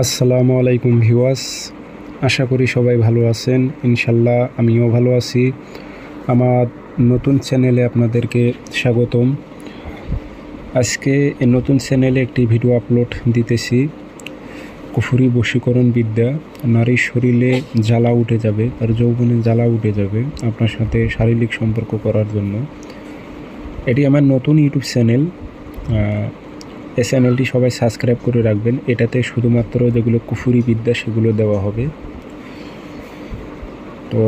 আসসালামু আলাইকুম ভিউয়ার্স, আশা করি সবাই ভালো আছেন। ইনশাল্লাহ আমিও ভালো আছি। আমার নতুন চ্যানেলে আপনাদেরকে স্বাগতম। আজকে এই নতুন চ্যানেলে একটি ভিডিও আপলোড দিতেছি। কুফরি বশীকরণ বিদ্যা, নারীর শরীরে জ্বালা উঠে যাবে, তার যৌবনে জ্বালা উঠে যাবে আপনার সাথে শারীরিক সম্পর্ক করার জন্য। এটি আমার নতুন ইউটিউব চ্যানেল। এই চ্যানেলটি সবাই সাবস্ক্রাইব করে রাখবেন। এটাতে শুধুমাত্র যেগুলো কুফরি বিদ্যা সেগুলো দেওয়া হবে। তো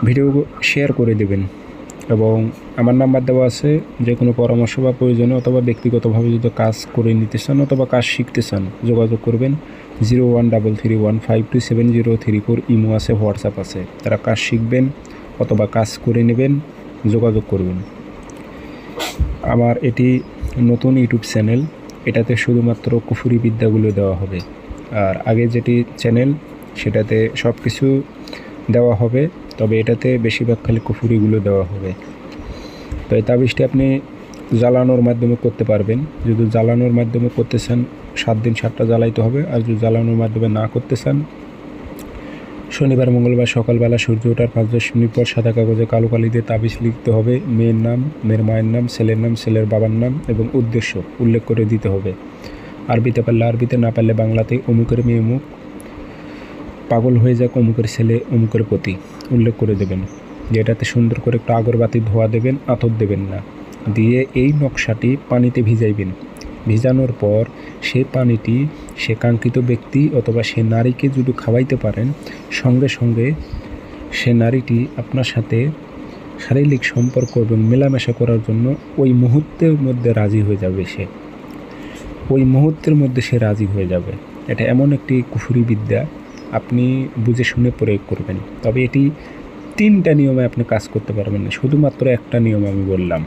ভিডিও শেয়ার করে দেবেন এবং আমার নাম্বার দেওয়া আছে। যে কোনো পরামর্শ বা প্রয়োজনে অথবা ব্যক্তিগতভাবে যদি কাজ করে নিতে চান অথবা কাজ শিখতে চান যোগাযোগ করবেন। 0133152703 ইমো আছে, হোয়াটসঅ্যাপ আছে। তারা কাজ শিখবেন অথবা কাজ করে নেবেন, যোগাযোগ করবেন। আমার এটি নতুন ইউটিউব চ্যানেল, এটাতে শুধুমাত্র কুফরি বিদ্যাগুলো দেওয়া হবে। আর আগে যেটি চ্যানেল সেটাতে সব কিছু দেওয়া হবে, তবে এটাতে বেশিরভাগ খালি কুফুরিগুলো দেওয়া হবে। তো এই তাবিজটি আপনি জ্বালানোর মাধ্যমে করতে পারবেন। যদি জ্বালানোর মাধ্যমে করতে চান 7 দিন 7টা জ্বালাইতে হবে। আর যদি জ্বালানোর মাধ্যমে না করতে চান, শনিবার মঙ্গলবার সকালবেলা সূর্য ওঠার 5-10 মিনিট পর সাদা কাগজে কালো কালি দিয়ে তাবিজ লিখতে হবে। মেয়ের নাম, মেয়ের মায়ের নাম, ছেলের নাম, ছেলের বাবার নাম এবং উদ্দেশ্য উল্লেখ করে দিতে হবে। আরবিতে পারলে আরবিতে, না পারলে বাংলাতে। অমুকের মেয়ে অমুক, পাগল হয়ে যাক অমুকের ছেলে অমুকের প্রতি উল্লেখ করে দেবেন। যেটাতে সুন্দর করে একটু আগরবাতি ধোয়া দেবেন, আতর দেবেন না। দিয়ে এই নকশাটি পানিতে ভিজাইবেন। ভিজানোর পর সেই পানিটি সে কাঙ্ক্ষিত ব্যক্তি অথবা সে নারীকে যদি খাওয়াইতে পারেন, সঙ্গে সঙ্গে সে নারীটি আপনার সাথে শারীরিক সম্পর্ক এবং মেলামেশা করার জন্য ওই মুহূর্তের মধ্যে রাজি হয়ে যাবে। ওই মুহূর্তের মধ্যে সে রাজি হয়ে যাবে। এটা এমন একটি কুফরি বিদ্যা, আপনি বুঝে শুনে প্রয়োগ করবেন। তবে এটি 3টা নিয়মে আপনি কাজ করতে পারবেন না, শুধুমাত্র একটা নিয়ম আমি বললাম।